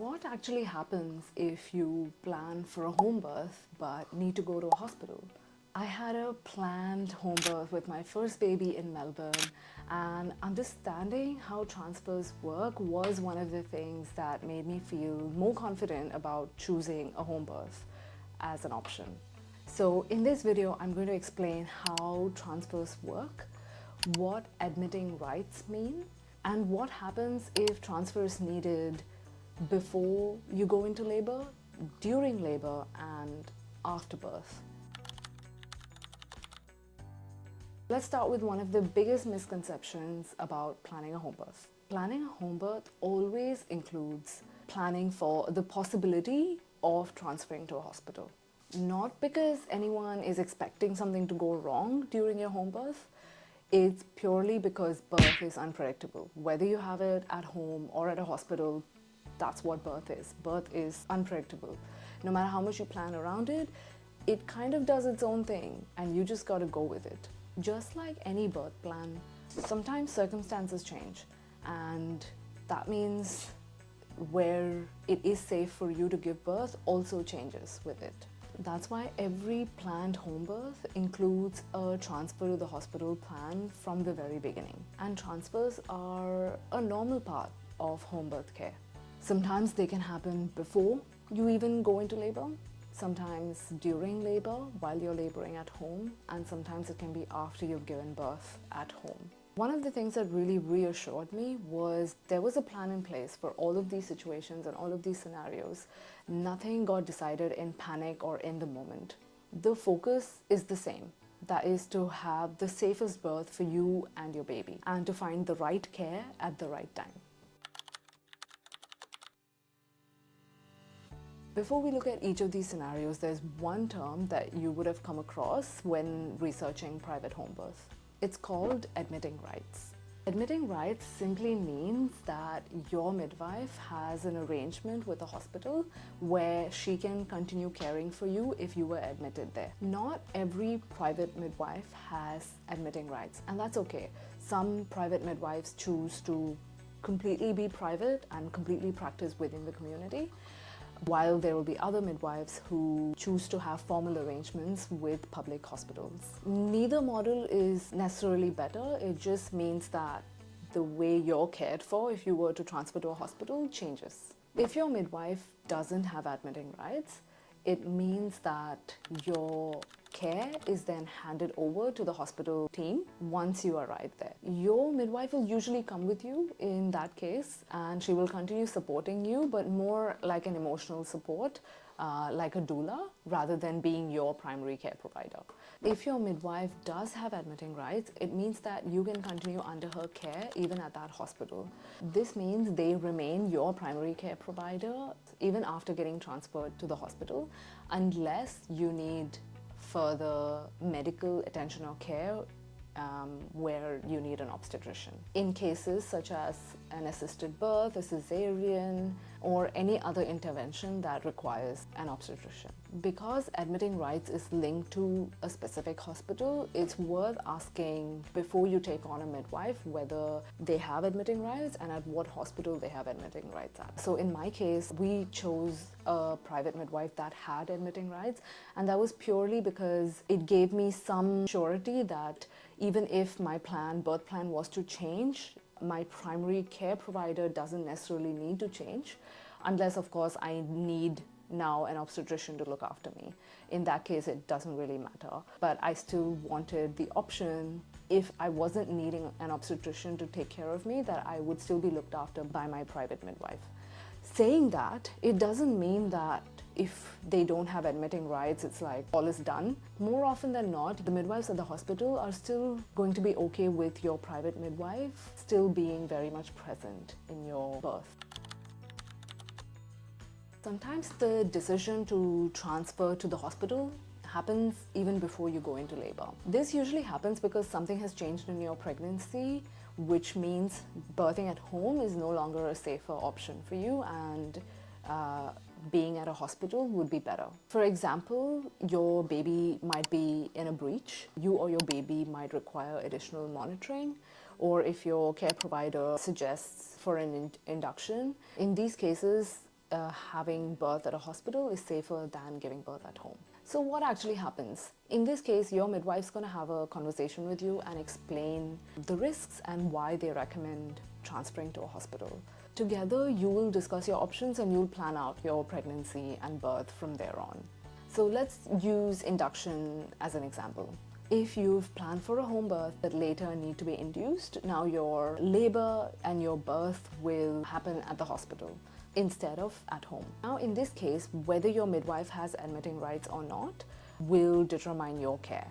What actually happens if you plan for a home birth but need to go to a hospital? I had a planned home birth with my first baby in Melbourne, and understanding how transfers work was one of the things that made me feel more confident about choosing a home birth as an option. So in this video, I'm going to explain how transfers work, what admitting rights mean, and what happens if transfer is needed before you go into labor, during labor, and after birth. Let's start with one of the biggest misconceptions about planning a home birth. Planning a home birth always includes planning for the possibility of transferring to a hospital. Not because anyone is expecting something to go wrong during your home birth, it's purely because birth is unpredictable. Whether you have it at home or at a hospital, that's what birth is. Birth is unpredictable. No matter how much you plan around it, it kind of does its own thing and you just got to go with it. Just like any birth plan, sometimes circumstances change, and that means where it is safe for you to give birth also changes with it. That's why every planned home birth includes a transfer to the hospital plan from the very beginning. And transfers are a normal part of home birth care. Sometimes they can happen before you even go into labor, sometimes during labor while you're laboring at home, and sometimes it can be after you've given birth at home. One of the things that really reassured me was there was a plan in place for all of these situations and all of these scenarios. Nothing got decided in panic or in the moment. The focus is the same. That is to have the safest birth for you and your baby, and to find the right care at the right time. Before we look at each of these scenarios, there's one term that you would have come across when researching private home birth. It's called admitting rights. Admitting rights simply means that your midwife has an arrangement with a hospital where she can continue caring for you if you were admitted there. Not every private midwife has admitting rights, and that's okay. Some private midwives choose to completely be private and completely practice within the community, while there will be other midwives who choose to have formal arrangements with public hospitals. Neither model is necessarily better, it just means that the way you're cared for if you were to transfer to a hospital changes. If your midwife doesn't have admitting rights, it means that your care is then handed over to the hospital team once you arrive there. Your midwife will usually come with you in that case, and she will continue supporting you, but more like an emotional support, like a doula, rather than being your primary care provider. If your midwife does have admitting rights, it means that you can continue under her care even at that hospital. This means they remain your primary care provider even after getting transferred to the hospital, unless you need further medical attention or care where you need an obstetrician. In cases such as an assisted birth, a cesarean, or any other intervention that requires an obstetrician. Because admitting rights is linked to a specific hospital, it's worth asking before you take on a midwife whether they have admitting rights and at what hospital they have admitting rights at. So in my case, we chose a private midwife that had admitting rights, and that was purely because it gave me some surety that even if my birth plan was to change, my primary care provider doesn't necessarily need to change, unless of course I need now an obstetrician to look after me. In that case, it doesn't really matter. But I still wanted the option, if I wasn't needing an obstetrician to take care of me, that I would still be looked after by my private midwife. Saying that, it doesn't mean that if they don't have admitting rights, it's like all is done. More often than not, the midwives at the hospital are still going to be okay with your private midwife still being very much present in your birth. Sometimes the decision to transfer to the hospital happens even before you go into labor. This usually happens because something has changed in your pregnancy, which means birthing at home is no longer a safer option for you, and being at a hospital would be better. For example, your baby might be in a breech, you or your baby might require additional monitoring, or if your care provider suggests for an induction. In these cases, having birth at a hospital is safer than giving birth at home. So what actually happens? In this case, your midwife's going to have a conversation with you and explain the risks and why they recommend transferring to a hospital. Together, you will discuss your options and you'll plan out your pregnancy and birth from there on. So let's use induction as an example. If you've planned for a home birth but later need to be induced, now your labor and your birth will happen at the hospital instead of at home. Now in this case, whether your midwife has admitting rights or not will determine your care.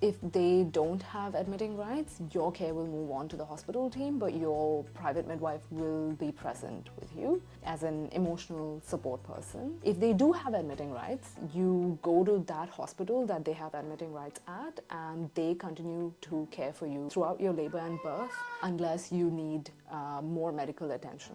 If they don't have admitting rights, your care will move on to the hospital team, but your private midwife will be present with you as an emotional support person. If they do have admitting rights, you go to that hospital that they have admitting rights at, and they continue to care for you throughout your labor and birth unless you need more medical attention.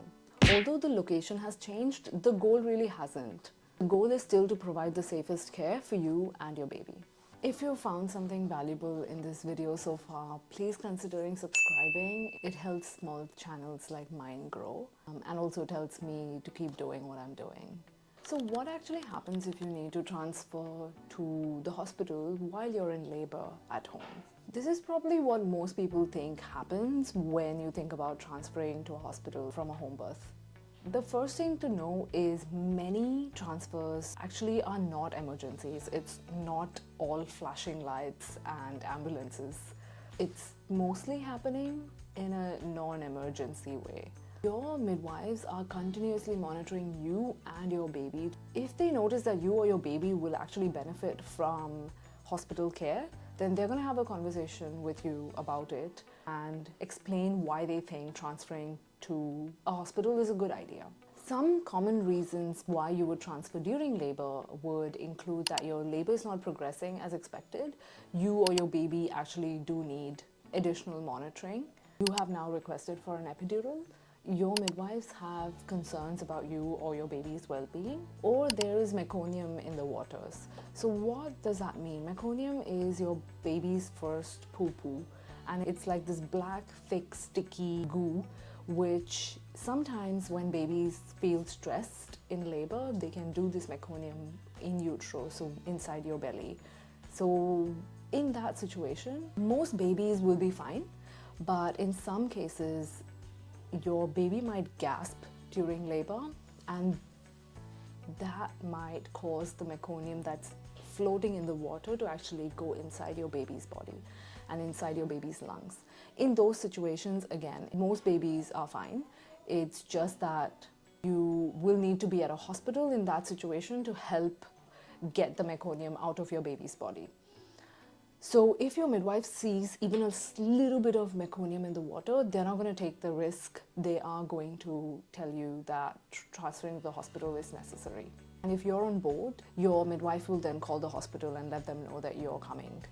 Although the location has changed, the goal really hasn't. The goal is still to provide the safest care for you and your baby. If you found something valuable in this video so far, please consider subscribing. It helps small channels like mine grow, and also it helps me to keep doing what I'm doing. So what actually happens if you need to transfer to the hospital while you're in labor at home? This is probably what most people think happens when you think about transferring to a hospital from a home birth. The first thing to know is many transfers actually are not emergencies. It's not all flashing lights and ambulances. It's mostly happening in a non-emergency way. Your midwives are continuously monitoring you and your baby. If they notice that you or your baby will actually benefit from hospital care, then they're going to have a conversation with you about it and explain why they think transferring to a hospital is a good idea. Some common reasons why you would transfer during labor would include that your labor is not progressing as expected. You or your baby actually do need additional monitoring. You have now requested for an epidural. Your midwives have concerns about you or your baby's well-being, or there is meconium in the waters. So what does that mean? Meconium is your baby's first poo-poo, and it's like this black, thick, sticky goo, which sometimes when babies feel stressed in labor, they can do this meconium in utero, so inside your belly. So in that situation, most babies will be fine, but in some cases, your baby might gasp during labor, and that might cause the meconium that's floating in the water to actually go inside your baby's body and inside your baby's lungs. In those situations, again, most babies are fine. It's just that you will need to be at a hospital in that situation to help get the meconium out of your baby's body. So if your midwife sees even a little bit of meconium in the water, they're not going to take the risk. They are going to tell you that transferring to the hospital is necessary. And if you're on board, your midwife will then call the hospital and let them know that you're coming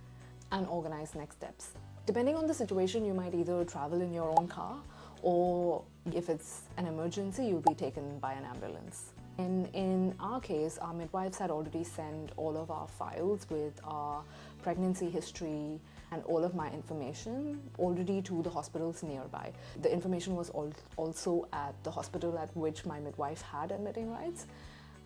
and organize next steps. Depending on the situation, you might either travel in your own car, or if it's an emergency, you'll be taken by an ambulance. In our case, our midwives had already sent all of our files with our pregnancy history and all of my information already to the hospitals nearby. The information was also at the hospital at which my midwife had admitting rights,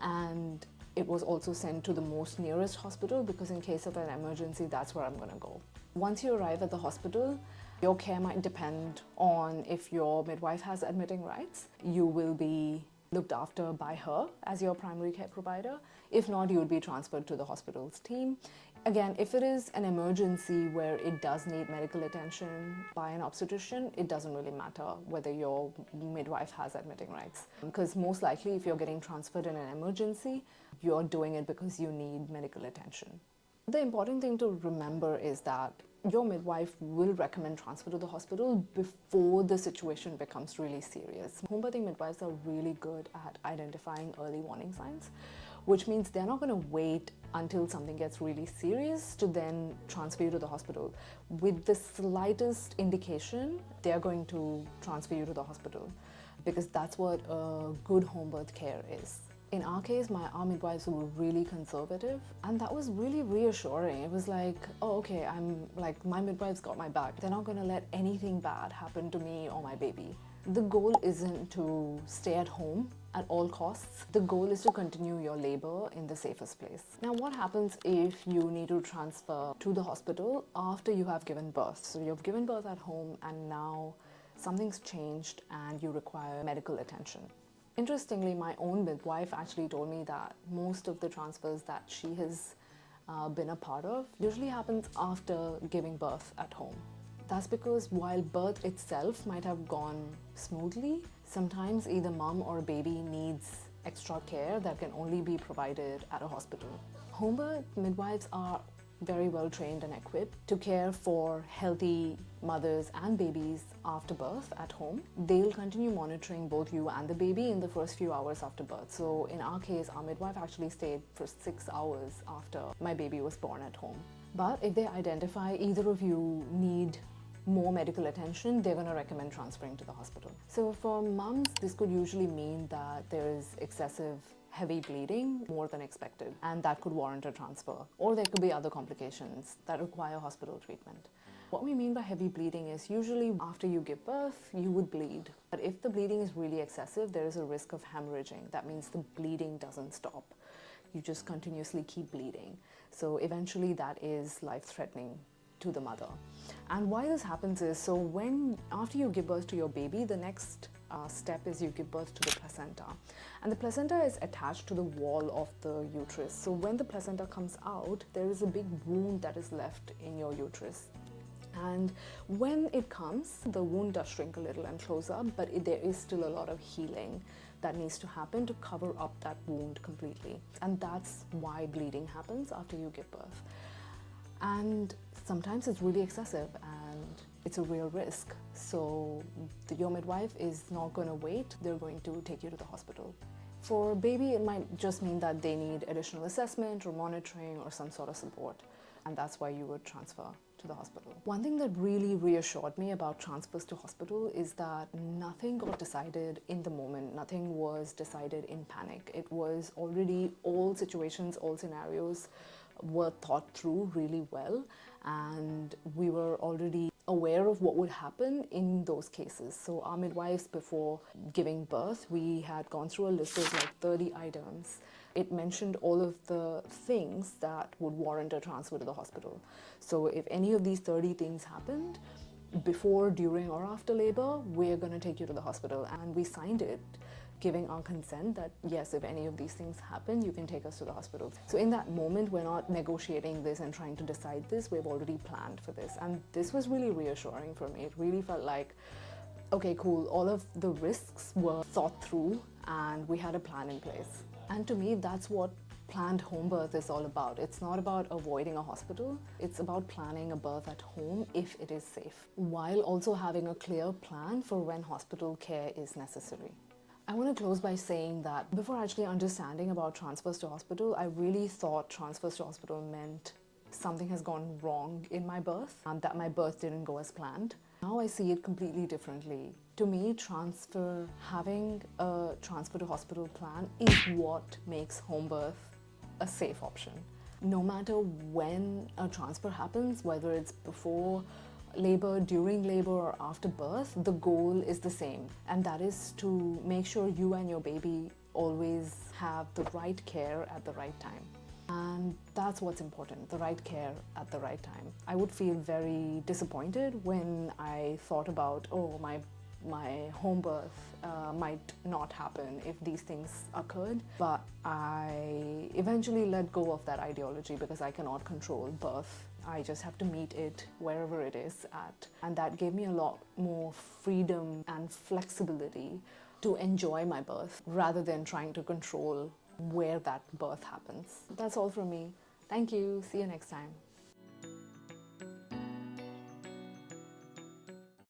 and it was also sent to the most nearest hospital because in case of an emergency, that's where I'm going to go. Once you arrive at the hospital, your care might depend on if your midwife has admitting rights. You will be looked after by her as your primary care provider. If not, you would be transferred to the hospital's team. Again, if it is an emergency where it does need medical attention by an obstetrician, it doesn't really matter whether your midwife has admitting rights. Because most likely, if you're getting transferred in an emergency, you're doing it because you need medical attention. The important thing to remember is that your midwife will recommend transfer to the hospital before the situation becomes really serious. Home birthing midwives are really good at identifying early warning signs, which means they're not going to wait until something gets really serious to then transfer you to the hospital. With the slightest indication, they're going to transfer you to the hospital because that's what a good home birth care is. In our case, our midwives were really conservative, and that was really reassuring. It was like, oh, okay, my midwives got my back. They're not going to let anything bad happen to me or my baby. The goal isn't to stay at home at all costs. The goal is to continue your labor in the safest place. Now, what happens if you need to transfer to the hospital after you have given birth? So you've given birth at home and now something's changed and you require medical attention. Interestingly, my own midwife actually told me that most of the transfers that she has been a part of usually happens after giving birth at home. That's because while birth itself might have gone smoothly, sometimes either mom or baby needs extra care that can only be provided at a hospital. Home birth midwives are very well trained and equipped to care for healthy mothers and babies after birth at home. They'll continue monitoring both you and the baby in the first few hours after birth. So in our case, our midwife actually stayed for 6 hours after my baby was born at home. But if they identify either of you need more medical attention, they're going to recommend transferring to the hospital. So for mums, this could usually mean that there is excessive heavy bleeding, more than expected, and that could warrant a transfer. Or there could be other complications that require hospital treatment. What we mean by heavy bleeding is usually after you give birth, you would bleed. But if the bleeding is really excessive, there is a risk of hemorrhaging. That means the bleeding doesn't stop. You just continuously keep bleeding. So eventually that is life-threatening to the mother. And why this happens is, so after you give birth to your baby, the next step is you give birth to the placenta. And the placenta is attached to the wall of the uterus. So when the placenta comes out, there is a big wound that is left in your uterus. And when it comes, the wound does shrink a little and close up, but there is still a lot of healing that needs to happen to cover up that wound completely. And that's why bleeding happens after you give birth. And sometimes it's really excessive and it's a real risk. So your midwife is not going to wait, they're going to take you to the hospital. For a baby, it might just mean that they need additional assessment or monitoring or some sort of support. And that's why you would transfer to the hospital. One thing that really reassured me about transfers to hospital is that nothing got decided in the moment. Nothing was decided in panic. It was already all situations, all scenarios were thought through really well, and we were already aware of what would happen in those cases. So our midwives, before giving birth, we had gone through a list of like 30 items. It mentioned all of the things that would warrant a transfer to the hospital. So if any of these 30 things happened, before, during, or after labor, we're going to take you to the hospital. And we signed it, giving our consent that yes, if any of these things happen, you can take us to the hospital. So in that moment, we're not negotiating this and trying to decide this, we've already planned for this. And this was really reassuring for me. It really felt like, okay, cool, all of the risks were thought through and we had a plan in place. And to me, that's what planned home birth is all about. It's not about avoiding a hospital, it's about planning a birth at home if it is safe, while also having a clear plan for when hospital care is necessary. I want to close by saying that before actually understanding about transfers to hospital, I really thought transfers to hospital meant something has gone wrong in my birth, and that my birth didn't go as planned. Now I see it completely differently. To me, having a transfer to hospital plan is what makes home birth a safe option. No matter when a transfer happens, whether it's before labor, during labor, or after birth, the goal is the same, and that is to make sure you and your baby always have the right care at the right time. And that's what's important, the right care at the right time. I would feel very disappointed when I thought about, oh, my home birth might not happen if these things occurred. But I eventually let go of that ideology because I cannot control birth. I just have to meet it wherever it is at. And that gave me a lot more freedom and flexibility to enjoy my birth rather than trying to control where that birth happens. That's all from me. Thank you. See you next time.